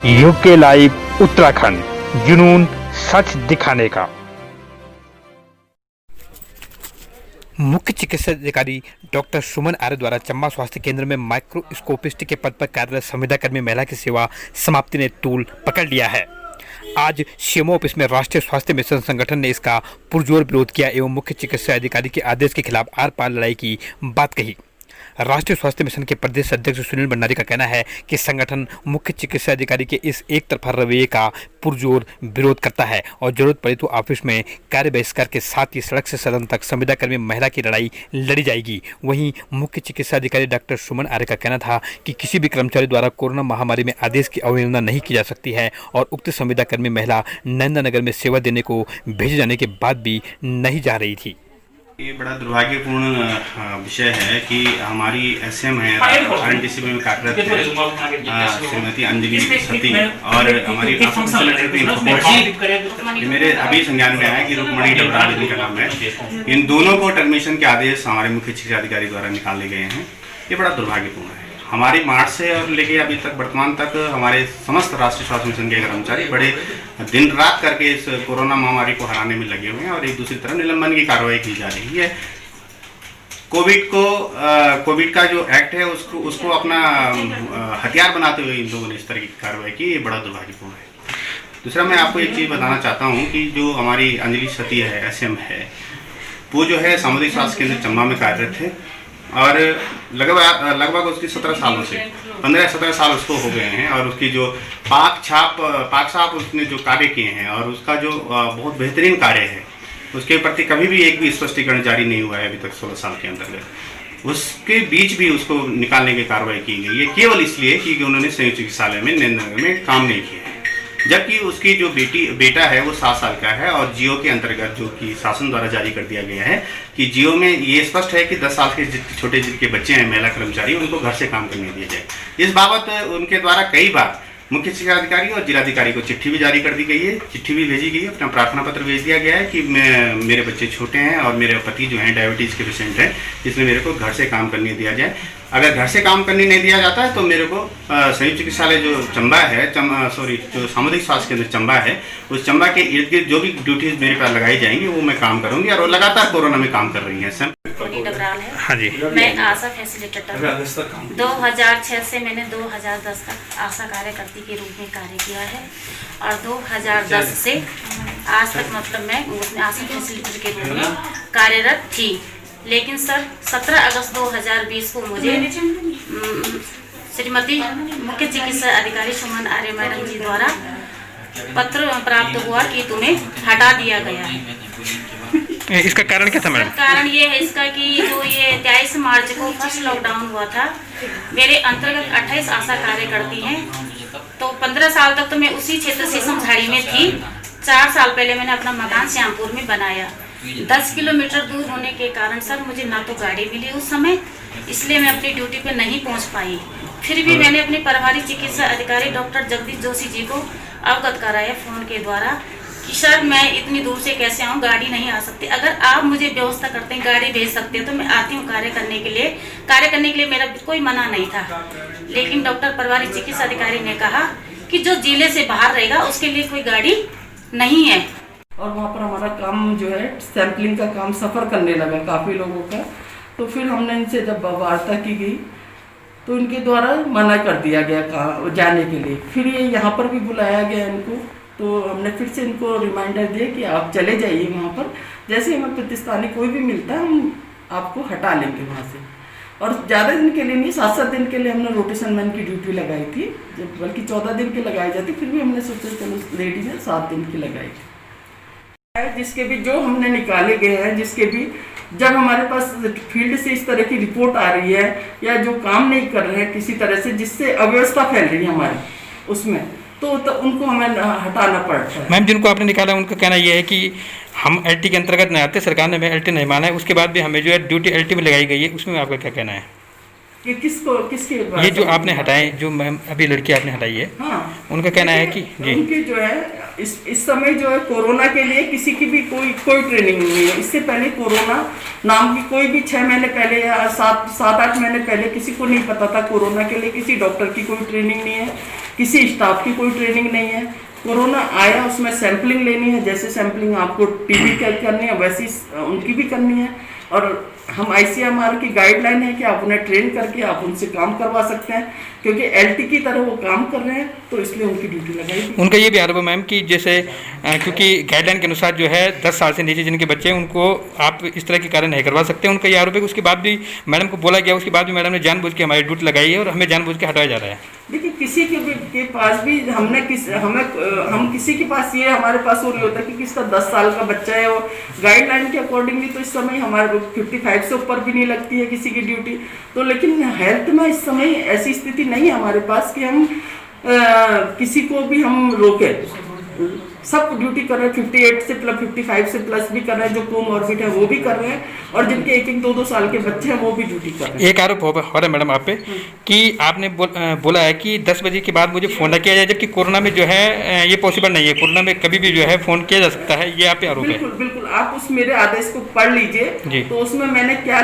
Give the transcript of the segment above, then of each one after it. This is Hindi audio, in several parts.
यूके लाइव उत्तराखंड, जुनून सच दिखाने का। मुख्य चिकित्सा अधिकारी डॉक्टर सुमन आर्य द्वारा चंबा स्वास्थ्य केंद्र में माइक्रोस्कोपिस्ट के पद पर कार्यरत संविदा कर्मी महिला की सेवा समाप्ति ने तूल पकड़ लिया है। आज सीएमओ ऑफिस में राष्ट्रीय स्वास्थ्य मिशन संगठन ने इसका पुरजोर विरोध किया एवं मुख्य चिकित्सा अधिकारी के आदेश के खिलाफ आर पार लड़ाई की बात कही। राष्ट्रीय स्वास्थ्य मिशन के प्रदेश अध्यक्ष सुनील भंडारी का कहना है कि संगठन मुख्य चिकित्सा अधिकारी के इस एक तरफा रवैये का पुरजोर विरोध करता है और जरूरत पड़ी तो ऑफिस में कार्य बहिष्कार के साथ ही सड़क से सदन तक संविदा कर्मी महिला की लड़ाई लड़ी जाएगी। वहीं मुख्य चिकित्सा अधिकारी डॉक्टर सुमन आर्य का कहना था कि किसी भी कर्मचारी द्वारा कोरोना महामारी में आदेश की अवहेलना नहीं की जा सकती है और उक्त संविदा कर्मी महिला नंदनगर में सेवा देने को भेजे जाने के बाद भी नहीं जा रही थी। ये बड़ा दुर्भाग्यपूर्ण विषय है कि हमारी एसएम है आरएनटीसी में कार्यरत है श्रीमती अंजलि सती और हमारी मेरे अभी संज्ञान में आया कि रुक्मणी डबराल इनका नाम है। इन दोनों को टर्मिनेशन के आदेश हमारे मुख्य चिकित्सा अधिकारी द्वारा निकाले गए हैं। ये बड़ा दुर्भाग्यपूर्ण है। हमारी मार्च से और लेके अभी तक वर्तमान तक हमारे समस्त राष्ट्रीय स्वास्थ्य मिशन के कर्मचारी बड़े दिन रात करके इस कोरोना महामारी को हराने में लगे हुए हैं और एक दूसरी तरफ निलंबन की कार्रवाई की जा रही है। कोविड का जो एक्ट है उसको अपना हथियार बनाते हुए इन लोगों ने इस तरह की कार्रवाई की। ये बड़ा दुर्भाग्यपूर्ण है। दूसरा मैं आपको एक चीज़ बताना चाहता हूँ कि जो हमारी अंजलि सती है एसएम है, वो जो है सामुदायिक स्वास्थ्य केंद्र चंबा में कार्यरत है और लगभग उसकी 17 सालों से 15-17 साल उसको हो गए हैं और उसकी जो पाक छाप उसने जो कार्य किए हैं और उसका जो बहुत बेहतरीन कार्य है उसके प्रति कभी भी एक भी स्पष्टीकरण जारी नहीं हुआ है अभी तक 16 साल के अंतर्गत। उसके बीच भी उसको निकालने की कार्रवाई की गई है केवल इसलिए कि उन्होंने संयुक्त चिकित्सालय में नंदनगर में काम नहीं किया है, जबकि उसकी जो बेटा है वो 7 साल का है और जियो के अंतर्गत जो कि शासन द्वारा जारी कर दिया गया है कि जियो में ये स्पष्ट है कि 10 साल के छोटे जिनके बच्चे हैं महिला कर्मचारी उनको घर से काम करने दिया जाए। इस बाबत उनके द्वारा कई बार मुख्य चिकित्सा अधिकारी और जिलाधिकारी को चिट्ठी भी जारी कर दी गई है, चिट्ठी भी भेजी गई है, अपना प्रार्थना पत्र भेज दिया गया है कि मेरे बच्चे छोटे हैं और मेरे पति जो हैं डायबिटीज़ के पेशेंट हैं, इसलिए मेरे को घर से काम करने दिया जाए। अगर घर से काम करने नहीं दिया जाता है तो मेरे को संयुक्त चिकित्सालय जो चंबा है जो सामुदायिक स्वास्थ्य केंद्र चंबा है उस चंबा के इर्द गिर्द जो भी ड्यूटीज मेरे पास लगाई जाएंगी वो मैं काम करूंगी और वो लगातार कोरोना में काम कर रही है। सर डबराल है। हाँ जी। मैं आशा फैसिलिटेटर 2006 से मैंने 2010 तक आशा कार्यकर्ती के रूप में कार्य किया है और 2010 से आज तक मतलब मैं उसमें आशा फैसिलिटेटर के रूप में कार्यरत थी। लेकिन सर 17 अगस्त 2020 को मुझे श्रीमती मुख्य चिकित्सा अधिकारी सुमन आर्य मैडम जी द्वारा पत्र प्राप्त हुआ कि तुम्हें हटा दिया गया है। इसका कारण क्या था मैडम? कारण ये है इसका कि जो ये 23 मार्च को फर्स्ट लॉकडाउन हुआ था, मेरे अंतर्गत 28 आशा कार्यकर्ती हैं, तो 15 साल तक तो मैं उसी क्षेत्र शीशमझाड़ी में थी। 4 साल पहले मैंने अपना मकान श्यामपुर में बनाया। 10 किलोमीटर दूर होने के कारण सर मुझे ना तो गाड़ी मिली उस समय, इसलिए मैं अपनी ड्यूटी पे नहीं पहुंच पाई। फिर भी मैंने अपने प्रभारी चिकित्सा अधिकारी डॉक्टर जगदीश जोशी जी को अवगत कराया फ़ोन के द्वारा कि सर मैं इतनी दूर से कैसे आऊँ, गाड़ी नहीं आ सकती, अगर आप मुझे व्यवस्था करते हैं गाड़ी भेज सकते हैं तो मैं आती हूँ कार्य करने के लिए मेरा कोई मना नहीं था। लेकिन डॉक्टर प्रभारी चिकित्सा अधिकारी ने कहा कि जो जिले से बाहर रहेगा उसके लिए कोई गाड़ी नहीं है। और वहाँ पर हमारा काम जो है सैंपलिंग का काम सफ़र करने लगा काफ़ी लोगों का, तो फिर हमने इनसे जब वार्ता की गई तो इनके द्वारा मना कर दिया गया जाने के लिए। फिर ये यहाँ पर भी बुलाया गया इनको, तो हमने फिर से इनको रिमाइंडर दिया कि आप चले जाइए वहाँ पर, जैसे हमें प्रतिस्थानी कोई भी मिलता है हम आपको हटा लेंगे वहाँ से। और ज़्यादा दिन के लिए नहीं, 7-7 दिन के लिए हमने रोटेशन मैन की ड्यूटी लगाई थी, जब बल्कि 14 दिन की लगाई जाती, फिर भी हमने सोचा चलो लेडी ने 7 दिन की लगाई थी। जिसके भी जो हमने निकाले गए हैं, जिसके भी जब हमारे पास फील्ड से इस तरह की रिपोर्ट आ रही है या जो काम नहीं कर रहे हैं किसी तरह से जिससे अव्यवस्था फैल रही है हमारे उसमें, तो उनको हमें हटाना पड़ता है। मैम जिनको आपने निकाला उनका कहना यह है कि हम एलटी के अंतर्गत नहीं आते, सरकार ने हमें एलटी नहीं माना है, उसके बाद भी हमें जो है ड्यूटी एलटी में लगाई गई है, उसमें आपका क्या कहना है? कि किसके ये जो आपने हटाए, जो मैम अभी लड़की आपने हटाई है, हाँ, उनका कहना है कि जी उनकी जो है इस समय जो है कोरोना के लिए किसी की भी कोई ट्रेनिंग नहीं है। इससे पहले कोरोना नाम की कोई भी 6 महीने पहले या 7-8 महीने पहले किसी को नहीं पता था कोरोना के लिए, किसी डॉक्टर की कोई ट्रेनिंग नहीं है। किसी स्टाफ की कोई ट्रेनिंग नहीं है। कोरोना आया उसमें सैंपलिंग लेनी है, जैसे सैंपलिंग आपको टीबी करनी है वैसी उनकी भी करनी है। और हम ICMR की गाइडलाइन है कि आप उन्हें ट्रेन करके आप उनसे काम करवा सकते हैं, क्योंकि LT की तरह वो काम कर रहे हैं तो इसलिए उनकी ड्यूटी लगाई थी। उनका ये भी आरोप है मैम कि जैसे क्योंकि गाइडलाइन के अनुसार जो है 10 साल से नीचे जिनके बच्चे हैं उनको आप इस तरह के कार्य नहीं करवा सकते। उनका ये आरोप है कि उसके बाद भी मैडम को बोला गया, उसके बाद भी मैडम ने जानबूझ के हमारी ड्यूटी लगाई है और हमें जानबूझ के हटाया जा रहा है। देखिए किसी के पास भी हम किसी के पास ये हमारे पास हो रही होता है कि किसका 10 साल का बच्चा है, और गाइडलाइन के अकॉर्डिंगली तो इस समय हमारे 55 से ऊपर भी नहीं लगती है किसी की ड्यूटी। तो लेकिन हेल्थ में इस समय ऐसी स्थिति नहीं है हमारे पास कि हम किसी को भी हम रोके। सब रहे हैं, 58 से प्लस 55 से प्लस भी कर रहे हैं, जो कोमॉर्बिड है वो भी कर रहे हैं, और जिनके 1-1, 2-2 साल के बच्चे हैं वो भी ड्यूटी कर रहे हैं। एक आरोप हो रहा है मैडम आप पे कि आपने बोला है कि 10 बजे के बाद मुझे फ़ोन न किया जाए, जबकि कोरोना में जो है ये पॉसिबल नहीं है। कोरोना में कभी भी जो है फ़ोन किया जा सकता है, ये आप पे आरोप है। बिल्कुल बिल्कुल, आप उस मेरे आदेश को पढ़ लीजिए, तो उसमें मैंने क्या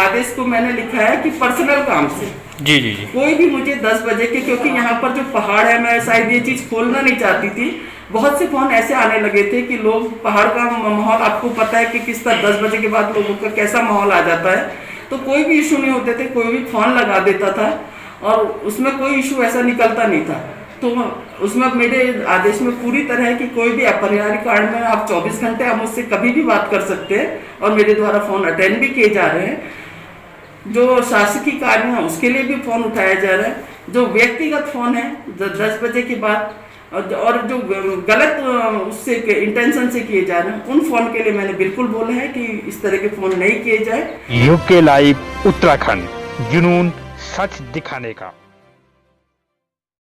आदेश को मैंने लिखा है कि पर्सनल काम से जी जी जी कोई भी मुझे 10 बजे के, क्योंकि यहाँ पर जो पहाड़ है मैं शायद ये चीज़ खोलना नहीं चाहती थी, बहुत से फोन ऐसे आने लगे थे कि लोग पहाड़ का माहौल आपको पता है कि किस तरह 10 बजे के बाद लोगों का कैसा माहौल आ जाता है, तो कोई भी इशू नहीं होते थे, कोई भी फोन लगा देता था और उसमें कोई इशू ऐसा निकलता नहीं था। तो उसमें मेरे आदेश में पूरी तरह है कि कोई भी अपरिहार्य कारण में आप 24 घंटे आप मुझसे कभी भी बात कर सकते हैं, और मेरे द्वारा फ़ोन अटेंड भी किए जा रहे हैं। जो शासकीय कार्य है उसके लिए भी फ़ोन उठाया जा रहा है, जो व्यक्तिगत फ़ोन है 10 बजे के बाद और जो गलत उससे इंटेंशन से किए जा रहे हैं, उन फ़ोन के लिए मैंने बिल्कुल बोला है कि इस तरह के फ़ोन नहीं किए जाए। UK लाइव उत्तराखंड, जुनून सच दिखाने का।